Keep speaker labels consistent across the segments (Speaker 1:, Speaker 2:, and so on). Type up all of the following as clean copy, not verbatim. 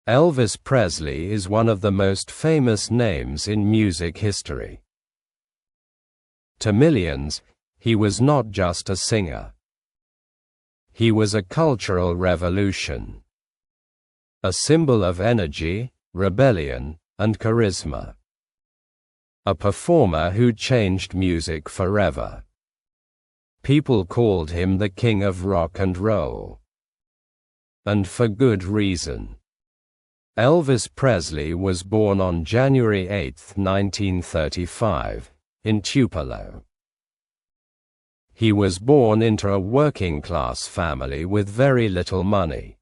Speaker 1: Elvis Presley is one of the most famous names in music history. To millions, he was not just a singer. He was a cultural revolution. A symbol of energy, rebellion, and charisma. A performer who changed music forever. People called him the king of rock and roll. And for good reason. Elvis Presley was born on January 8, 1935, in Tupelo. He was born into a working-class family with very little money.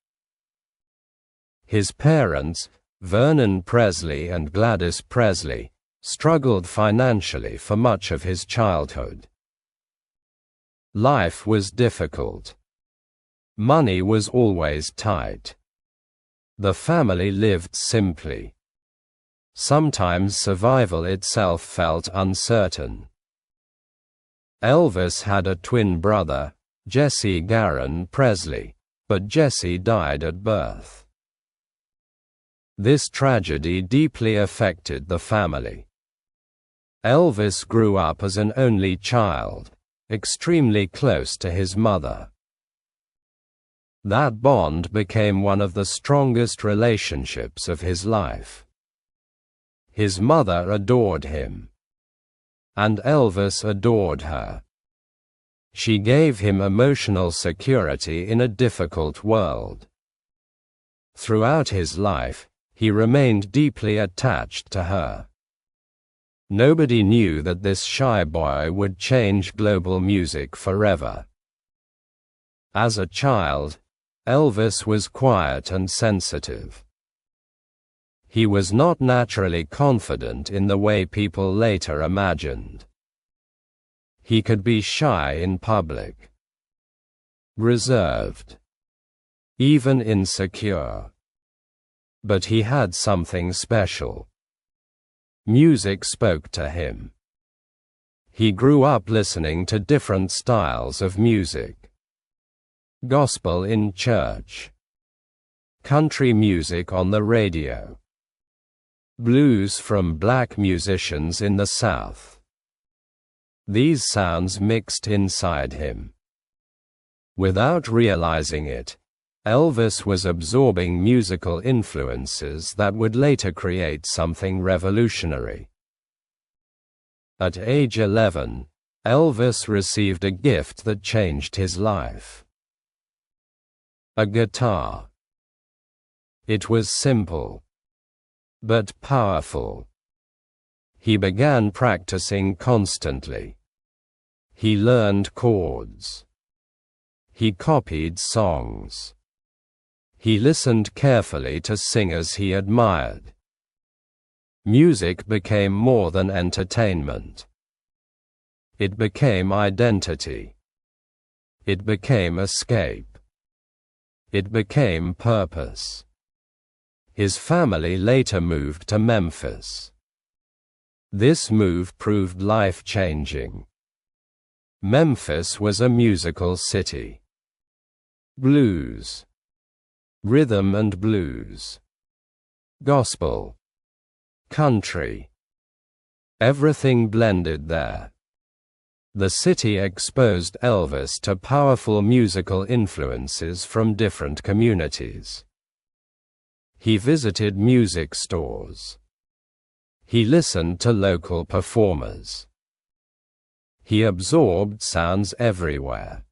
Speaker 1: His parents, Vernon Presley and Gladys Presley, struggled financially for much of his childhood. Life was difficult. Money was always tight. The family lived simply. Sometimes survival itself felt uncertain. Elvis had a twin brother, Jesse Garon Presley, but Jesse died at birth. This tragedy deeply affected the family. Elvis grew up as an only child, extremely close to his mother. That bond became one of the strongest relationships of his life. His mother adored him. And Elvis adored her. She gave him emotional security in a difficult world. Throughout his life, he remained deeply attached to her. Nobody knew that this shy boy would change global music forever. As a child, Elvis was quiet and sensitive. He was not naturally confident in the way people later imagined. He could be shy in public, reserved, even insecure. But he had something special. Music spoke to him. He grew up listening to different styles of music. Gospel in church. Country music on the radio. Blues from black musicians in the South. These sounds mixed inside him. Without realizing it, Elvis was absorbing musical influences that would later create something revolutionary. At age 11, Elvis received a gift that changed his life. A guitar. It was simple, but powerful. He began practicing constantly. He learned chords. He copied songs. He listened carefully to singers he admired. Music became more than entertainment. It became identity. It became escape. It became purpose. His family later moved to Memphis. This move proved life-changing. Memphis was a musical city. Blues. Rhythm and blues. Gospel. Country. Everything blended there. The city exposed Elvis to powerful musical influences from different communities. He visited music stores. He listened to local performers. He absorbed sounds everywhere.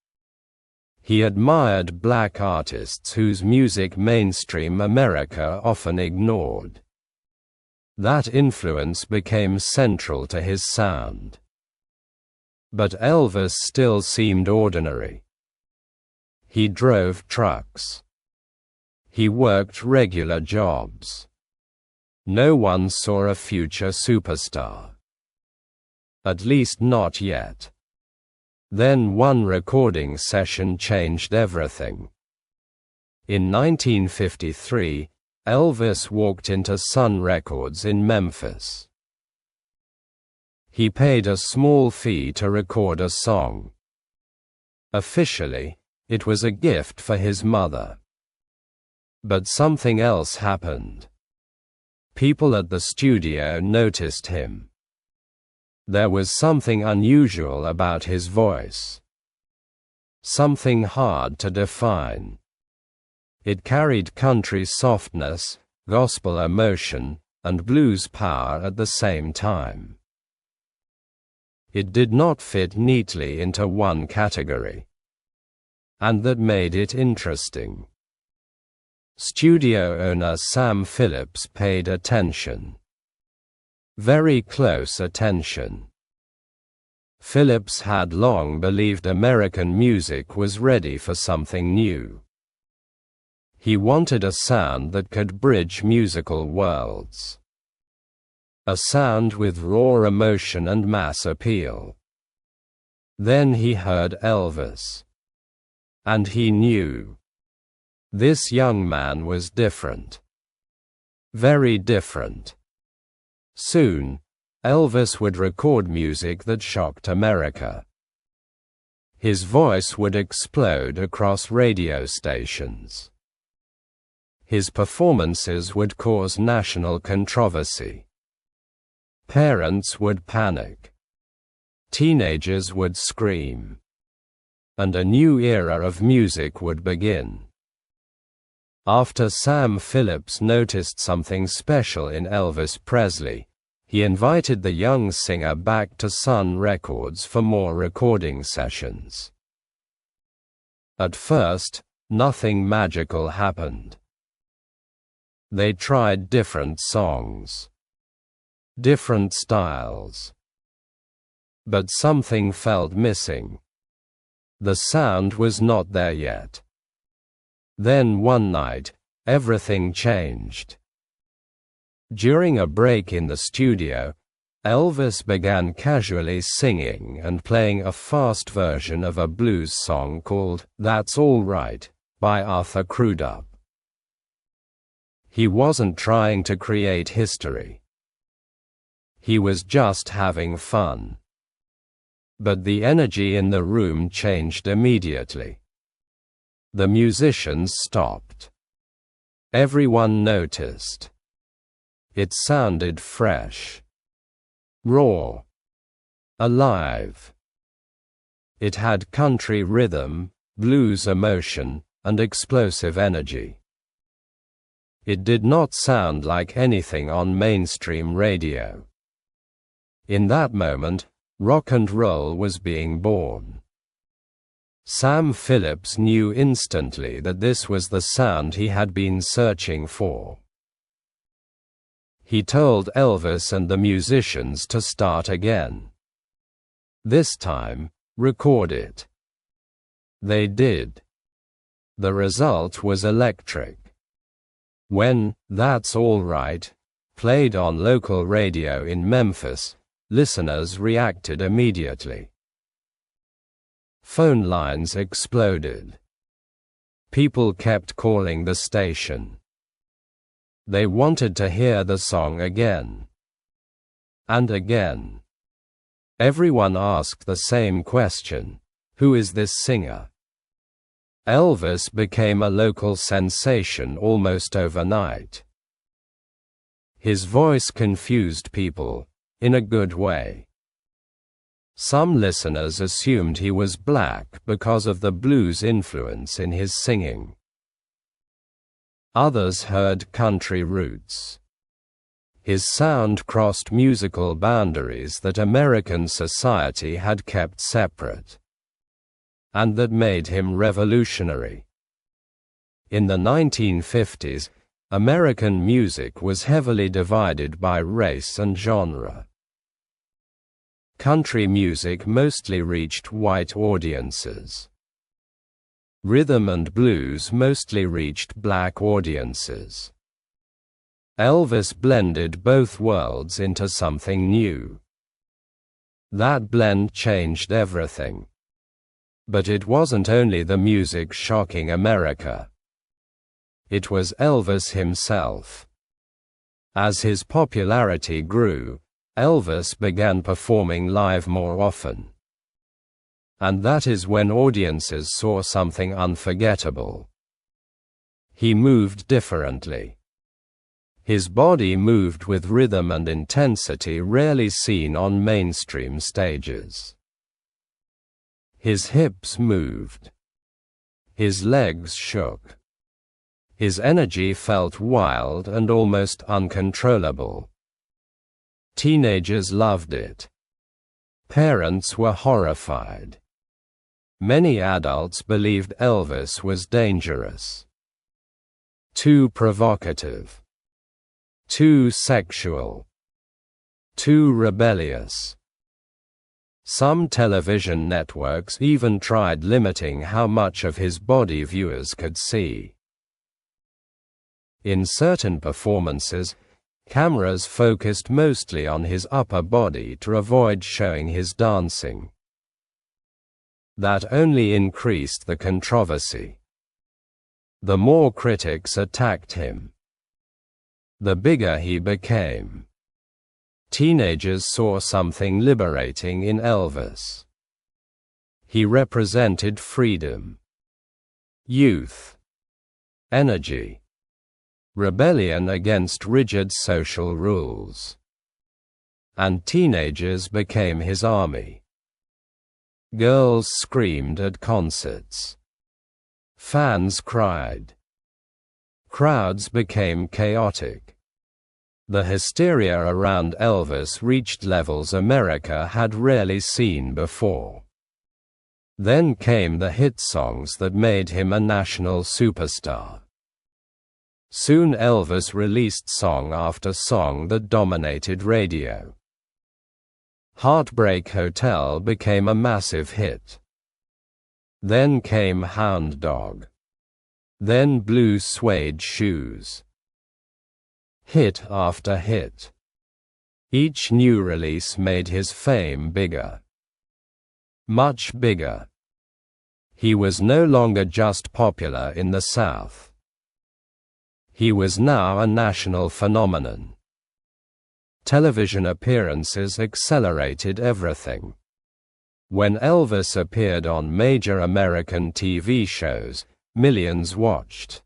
Speaker 1: He admired black artists whose music mainstream America often ignored. That influence became central to his sound. But Elvis still seemed ordinary. He drove trucks. He worked regular jobs. No one saw a future superstar. At least not yet. Then one recording session changed everything. In 1953, Elvis walked into Sun Records in Memphis. He paid a small fee to record a song. Officially, it was a gift for his mother. But something else happened. People at the studio noticed him. There was something unusual about his voice. Something hard to define. It carried country softness, gospel emotion, and blues power at the same time. It did not fit neatly into one category. And that made it interesting. Studio owner Sam Phillips paid attention. Very close attention. Phillips had long believed American music was ready for something new. He wanted a sound that could bridge musical worlds. A sound with raw emotion and mass appeal. Then he heard Elvis. And he knew. This young man was different. Very different. Soon, Elvis would record music that shocked America. His voice would explode across radio stations. His performances would cause national controversy. Parents would panic. Teenagers would scream. And a new era of music would begin. After Sam Phillips noticed something special in Elvis Presley, he invited the young singer back to Sun Records for more recording sessions. At first, nothing magical happened. They tried different songs, different styles. But something felt missing. The sound was not there yet. Then one night, everything changed. During a break in the studio, Elvis began casually singing and playing a fast version of a blues song called "That's All Right" by Arthur Crudup. He wasn't trying to create history. He was just having fun. But the energy in the room changed immediately. The musicians stopped. Everyone noticed. It sounded fresh, raw, alive. It had country rhythm, blues emotion, and explosive energy. It did not sound like anything on mainstream radio. In that moment, rock and roll was being born. Sam Phillips knew instantly that this was the sound he had been searching for. He told Elvis and the musicians to start again. This time, record it. They did. The result was electric. When "That's All Right" played on local radio in Memphis, listeners reacted immediately. Phone lines exploded. People kept calling the station. They wanted to hear the song again. And again. Everyone asked the same question: who is this singer? Elvis became a local sensation almost overnight. His voice confused people, in a good way. Some listeners assumed he was black because of the blues influence in his singing. Others heard country roots. His sound crossed musical boundaries that American society had kept separate, and that made him revolutionary. In the 1950s, American music was heavily divided by race and genre. Country music mostly reached white audiences. Rhythm and blues mostly reached black audiences. Elvis blended both worlds into something new. That blend changed everything. But it wasn't only the music shocking America. It was Elvis himself. As his popularity grew, Elvis began performing live more often. And that is when audiences saw something unforgettable. He moved differently. His body moved with rhythm and intensity rarely seen on mainstream stages. His hips moved. His legs shook. His energy felt wild and almost uncontrollable. Teenagers loved it. Parents were horrified. Many adults believed Elvis was dangerous. Too provocative. Too sexual. Too rebellious. Some television networks even tried limiting how much of his body viewers could see. In certain performances, cameras focused mostly on his upper body to avoid showing his dancing. That only increased the controversy. The more critics attacked him, the bigger he became. Teenagers saw something liberating in Elvis. He represented freedom, youth, energy, rebellion against rigid social rules. And teenagers became his army. Girls screamed at concerts. Fans cried. Crowds became chaotic. The hysteria around Elvis reached levels America had rarely seen before. Then came the hit songs that made him a national superstar. Soon Elvis released song after song that dominated radio. Heartbreak Hotel became a massive hit. Then came Hound Dog. Then Blue Suede Shoes. Hit after hit. Each new release made his fame bigger. Much bigger. He was no longer just popular in the South. He was now a national phenomenon. Television appearances accelerated everything. When Elvis appeared on major American TV shows, millions watched.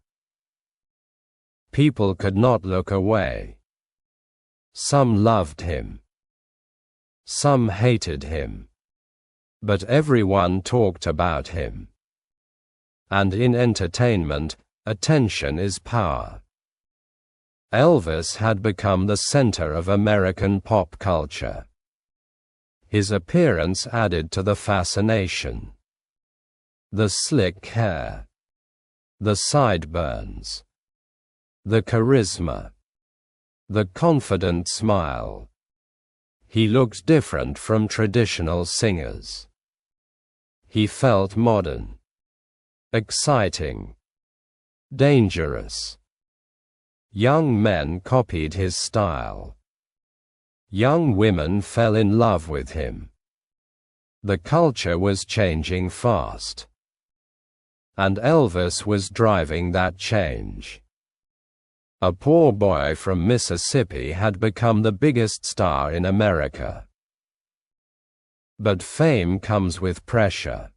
Speaker 1: People could not look away. Some loved him. Some hated him. But everyone talked about him. And in entertainment, attention is power. Elvis had become the center of American pop culture. His appearance added to the fascination. The slick hair. The sideburns. The charisma. The confident smile. He looked different from traditional singers. He felt modern. Exciting. Dangerous. Young men copied his style. Young women fell in love with him. The culture was changing fast. And Elvis was driving that change. A poor boy from Mississippi had become the biggest star in America. But fame comes with pressure.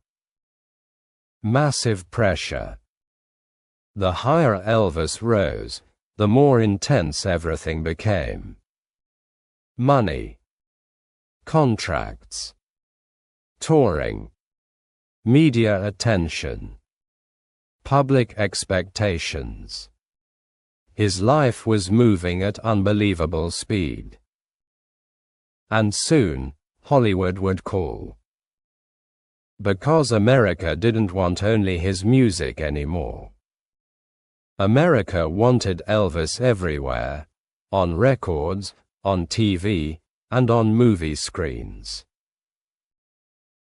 Speaker 1: Massive pressure. The higher Elvis rose, the more intense everything became. Money. Contracts. Touring. Media attention. Public expectations. His life was moving at unbelievable speed. And soon, Hollywood would call. Because America didn't want only his music anymore. America wanted Elvis everywhere, on records, on TV, and on movie screens.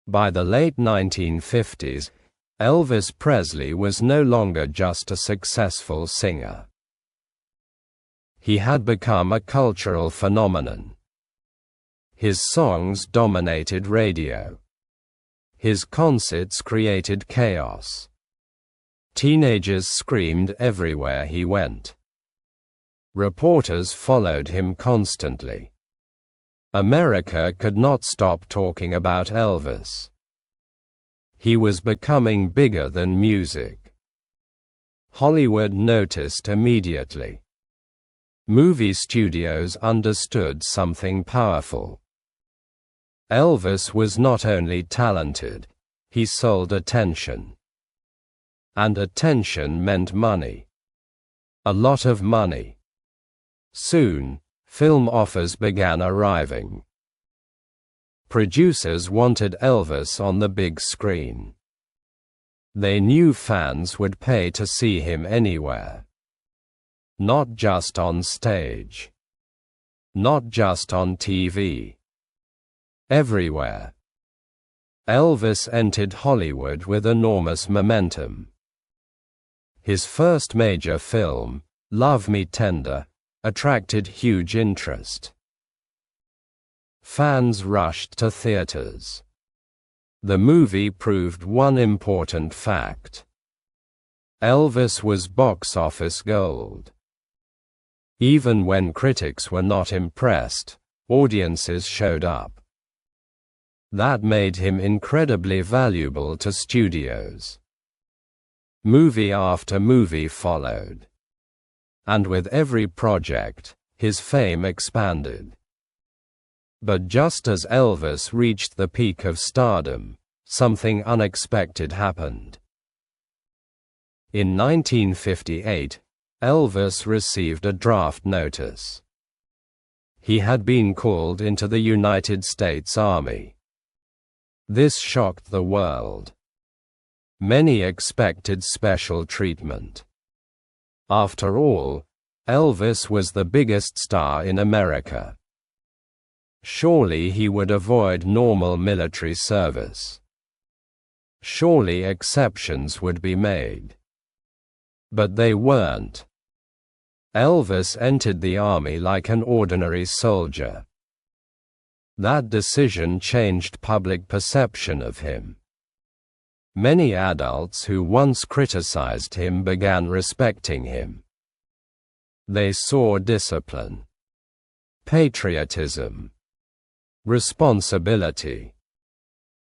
Speaker 1: By the late 1950s, Elvis Presley was no longer just a successful singer. He had become a cultural phenomenon. His songs dominated radio. His concerts created chaos. Teenagers screamed everywhere he went. Reporters followed him constantly. America could not stop talking about Elvis. He was becoming bigger than music. Hollywood noticed immediately. Movie studios understood something powerful. Elvis was not only talented, he sold attention. And attention meant money. A lot of money. Soon, film offers began arriving. Producers wanted Elvis on the big screen. They knew fans would pay to see him anywhere. Not just on stage. Not just on TV. Everywhere. Elvis entered Hollywood with enormous momentum. His first major film, Love Me Tender, attracted huge interest. Fans rushed to theaters. The movie proved one important fact. Elvis was box office gold. Even when critics were not impressed, audiences showed up. That made him incredibly valuable to studios. Movie after movie followed. And with every project, his fame expanded. But just as Elvis reached the peak of stardom, something unexpected happened. In 1958, Elvis received a draft notice. He had been called into the United States Army. This shocked the world. Many expected special treatment. After all, Elvis was the biggest star in America. Surely he would avoid normal military service. Surely exceptions would be made. But they weren't. Elvis entered the army like an ordinary soldier. That decision changed public perception of him. Many adults who once criticized him began respecting him. They saw discipline, patriotism, responsibility.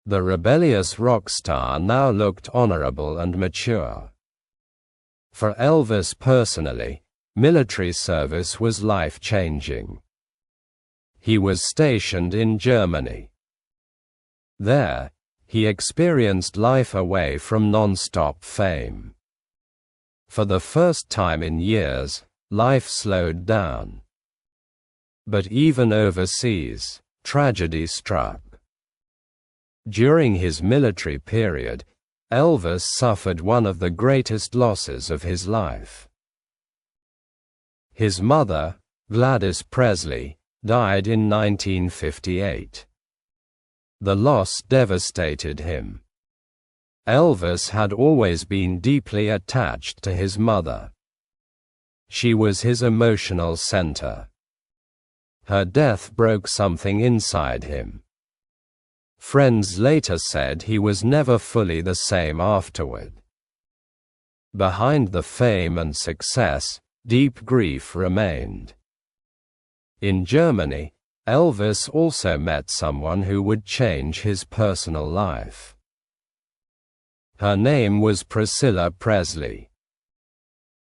Speaker 1: The rebellious rock star now looked honorable and mature. For Elvis personally, military service was life-changing. He was stationed in Germany. There, he experienced life away from non-stop fame. For the first time in years, life slowed down. But even overseas, tragedy struck. During his military period, Elvis suffered one of the greatest losses of his life. His mother, Gladys Presley, died in 1958. The loss devastated him. Elvis had always been deeply attached to his mother. She was his emotional center. Her death broke something inside him. Friends later said he was never fully the same afterward. Behind the fame and success, deep grief remained. In Germany, Elvis also met someone who would change his personal life. Her name was Priscilla Presley.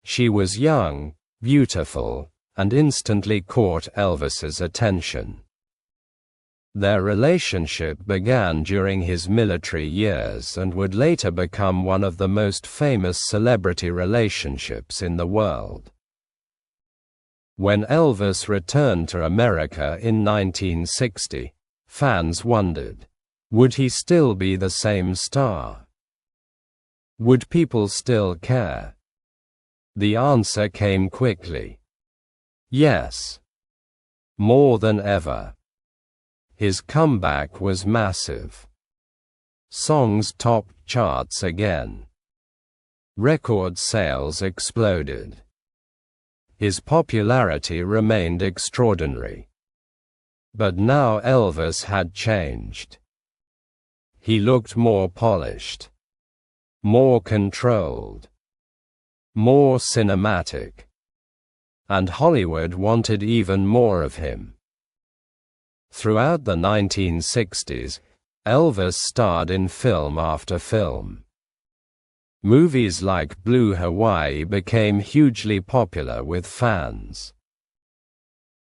Speaker 1: She was young, beautiful, and instantly caught Elvis's attention. Their relationship began during his military years and would later become one of the most famous celebrity relationships in the world. When Elvis returned to America in 1960, fans wondered, would he still be the same star? Would people still care? The answer came quickly. Yes. More than ever. His comeback was massive. Songs topped charts again. Record sales exploded. His popularity remained extraordinary. But now Elvis had changed. He looked more polished, more controlled, more cinematic. And Hollywood wanted even more of him. Throughout the 1960s, Elvis starred in film after film. Movies like Blue Hawaii became hugely popular with fans.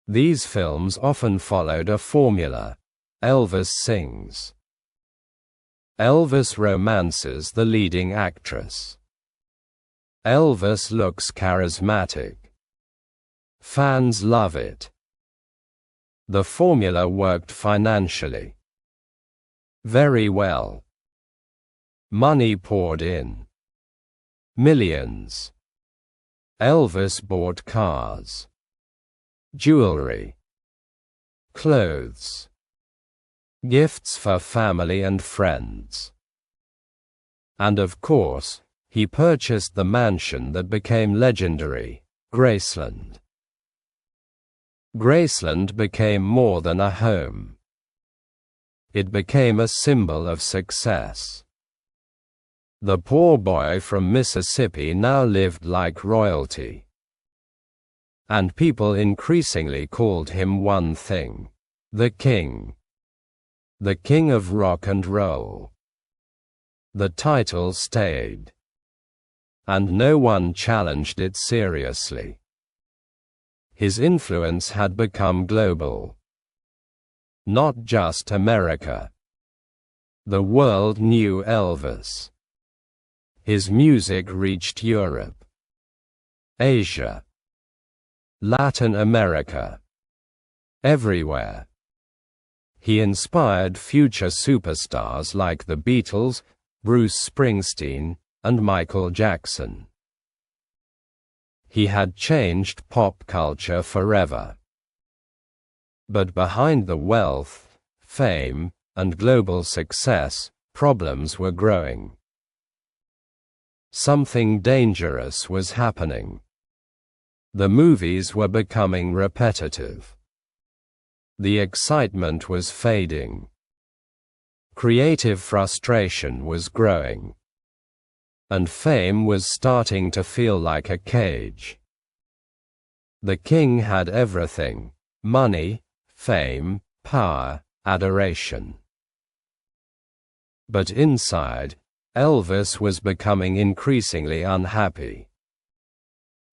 Speaker 1: These films often followed a formula. Elvis sings. Elvis romances the leading actress. Elvis looks charismatic. Fans love it. The formula worked financially very well. Money poured in. Millions. Elvis bought cars, jewelry, clothes, gifts for family and friends. And of course, he purchased the mansion that became legendary, Graceland. Graceland became more than a home. It became a symbol of success. The poor boy from Mississippi now lived like royalty. And people increasingly called him one thing: the king. The king of rock and roll. The title stayed. And no one challenged it seriously. His influence had become global. Not just America. The world knew Elvis. His music reached Europe, Asia, Latin America, everywhere. He inspired future superstars like the Beatles, Bruce Springsteen, and Michael Jackson. He had changed pop culture forever. But behind the wealth, fame, and global success, problems were growing. Something dangerous was happening. The movies were becoming repetitive. The excitement was fading. Creative frustration was growing. And fame was starting to feel like a cage. The king had everything: money, fame, power, adoration. But inside, Elvis was becoming increasingly unhappy.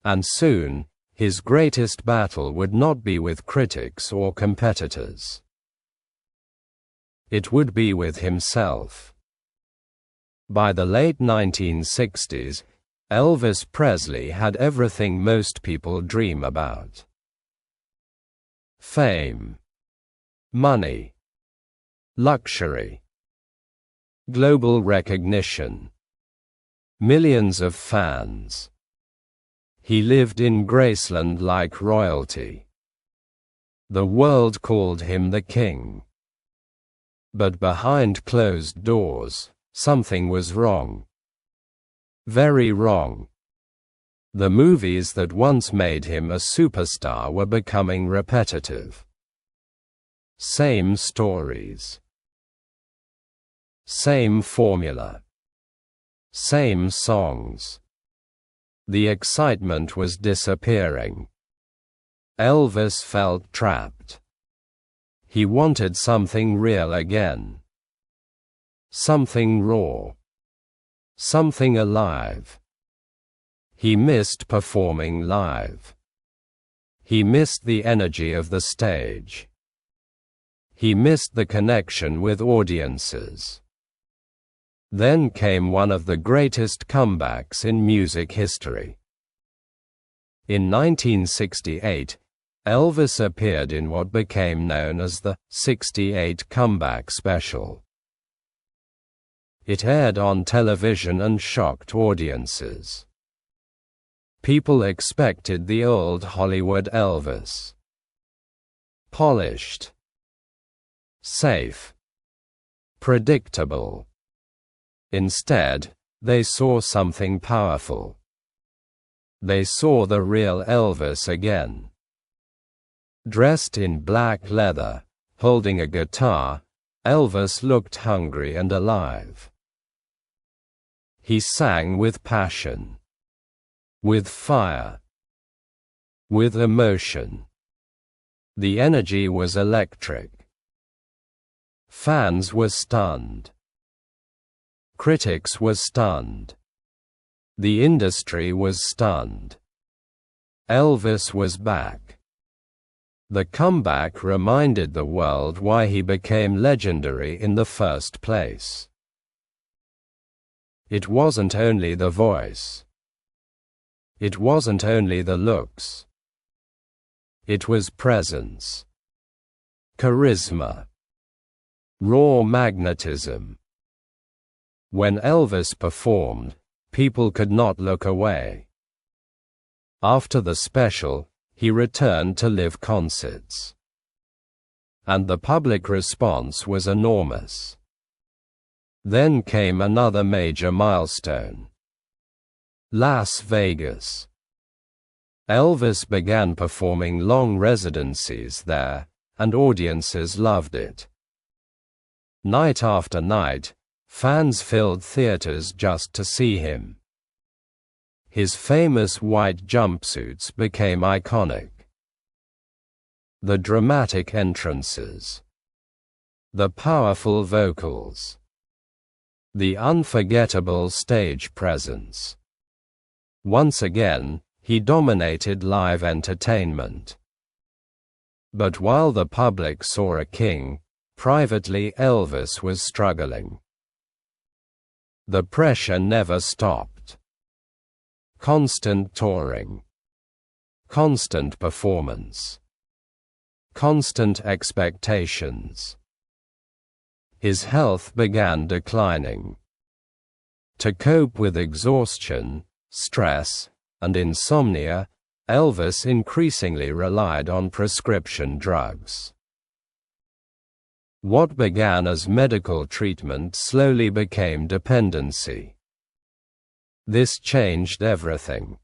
Speaker 1: And soon, his greatest battle would not be with critics or competitors. It would be with himself. By the late 1960s, Elvis Presley had everything most people dream about: fame, money, luxury, global recognition, millions of fans. He lived in Graceland like royalty. The world called him the king. But behind closed doors, something was wrong. Very wrong. The movies that once made him a superstar were becoming repetitive. Same stories. Same formula. Same songs. The excitement was disappearing. Elvis felt trapped. He wanted something real again. Something raw. Something alive. He missed performing live. He missed the energy of the stage. He missed the connection with audiences. Then came one of the greatest comebacks in music history. In 1968, Elvis appeared in what became known as the '68 Comeback Special. It aired on television and shocked audiences. People expected the old Hollywood Elvis. Polished. Safe. Predictable. Instead, they saw something powerful. They saw the real Elvis again. Dressed in black leather, holding a guitar, Elvis looked hungry and alive. He sang with passion. With fire. With emotion. The energy was electric. Fans were stunned. Critics were stunned. The industry was stunned. Elvis was back. The comeback reminded the world why he became legendary in the first place. It wasn't only the voice. It wasn't only the looks. It was presence, charisma, raw magnetism. When Elvis performed, people could not look away. After the special, he returned to live concerts. And the public response was enormous. Then came another major milestone. Las Vegas. Elvis began performing long residencies there, and audiences loved it. Night after night, fans filled theaters just to see him. His famous white jumpsuits became iconic. The dramatic entrances. The powerful vocals. The unforgettable stage presence. Once again, he dominated live entertainment. But while the public saw a king, privately Elvis was struggling. The pressure never stopped. Constant touring. Constant performance. Constant expectations. His health began declining. To cope with exhaustion, stress, and insomnia, Elvis increasingly relied on prescription drugs. What began as medical treatment slowly became dependency. This changed everything.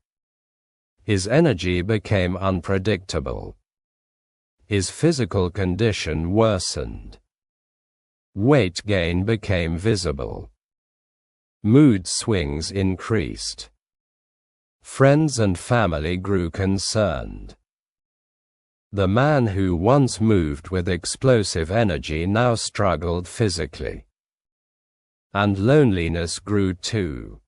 Speaker 1: His energy became unpredictable. His physical condition worsened. Weight gain became visible. Mood swings increased. Friends and family grew concerned. The man who once moved with explosive energy now struggled physically. And loneliness grew too.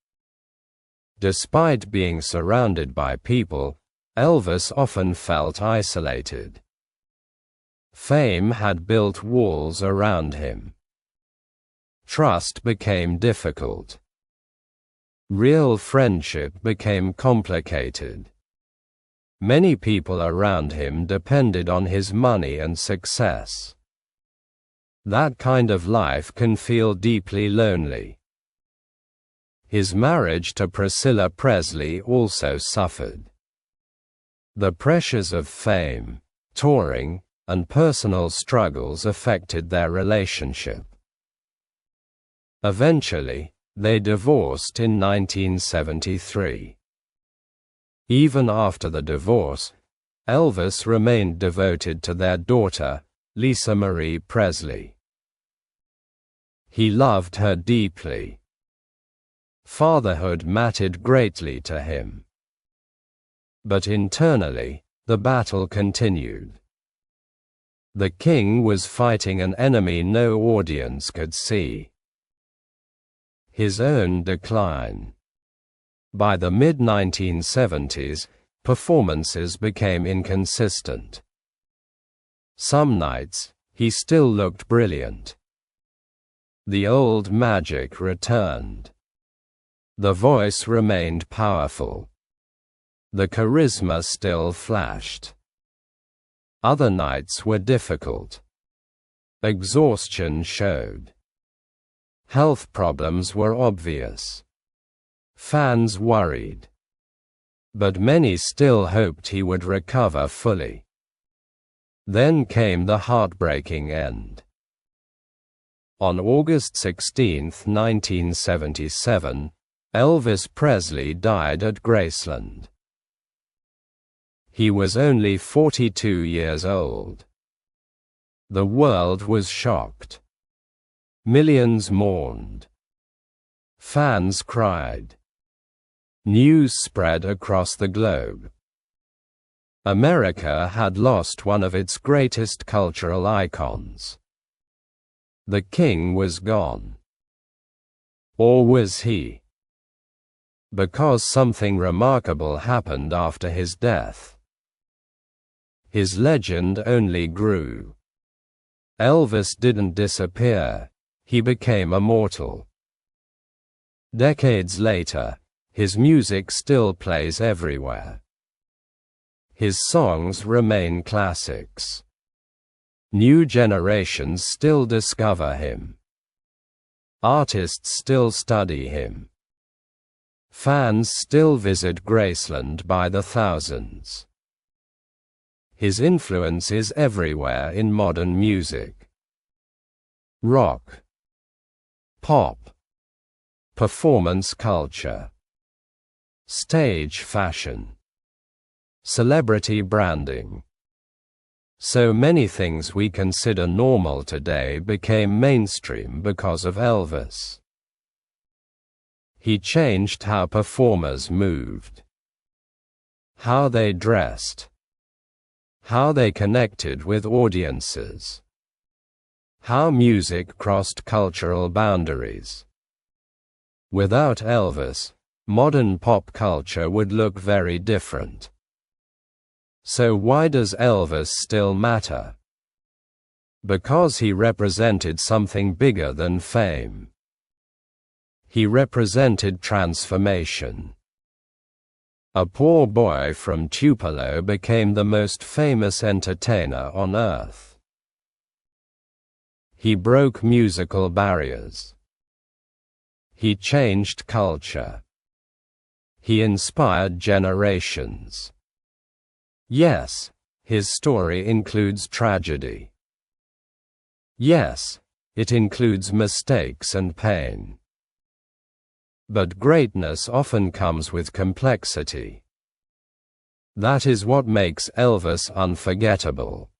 Speaker 1: Despite being surrounded by people, Elvis often felt isolated. Fame had built walls around him. Trust became difficult. Real friendship became complicated. Many people around him depended on his money and success. That kind of life can feel deeply lonely. His marriage to Priscilla Presley also suffered. The pressures of fame, touring, and personal struggles affected their relationship. Eventually, they divorced in 1973. Even after the divorce, Elvis remained devoted to their daughter, Lisa Marie Presley. He loved her deeply. Fatherhood mattered greatly to him. But internally, the battle continued. The king was fighting an enemy no audience could see. His own decline. By the mid-1970s, performances became inconsistent. Some nights, he still looked brilliant. The old magic returned. The voice remained powerful. The charisma still flashed. Other nights were difficult. Exhaustion showed. Health problems were obvious. Fans worried. But many still hoped he would recover fully. Then came the heartbreaking end. On August 16, 1977, Elvis Presley died at Graceland. He was only 42 years old. The world was shocked. Millions mourned. Fans cried. News spread across the globe. America had lost one of its greatest cultural icons. The king was gone. Or was he? because something remarkable happened after his death. His legend only grew. Elvis didn't disappear, he became immortal. Decades later, his music still plays everywhere. His songs remain classics. New generations still discover him. Artists still study him. Fans still visit Graceland by the thousands. His influence is everywhere in modern music. Rock, pop, performance culture, stage fashion, celebrity branding. So many things we consider normal today became mainstream because of Elvis. He changed how performers moved, how they dressed, how they connected with audiences, how music crossed cultural boundaries. Without Elvis, modern pop culture would look very different. So why does Elvis still matter? Because he represented something bigger than fame. He represented transformation. A poor boy from Tupelo became the most famous entertainer on earth. He broke musical barriers. He changed culture. He inspired generations. Yes, his story includes tragedy. Yes, it includes mistakes and pain. But greatness often comes with complexity. That is what makes Elvis unforgettable.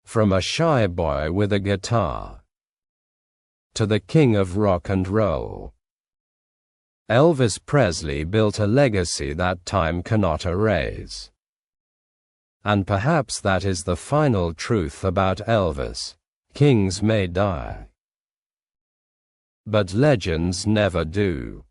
Speaker 1: From a shy boy with a guitar to the king of rock and roll, Elvis Presley built a legacy that time cannot erase. And perhaps that is the final truth about Elvis: kings may die, but legends never do.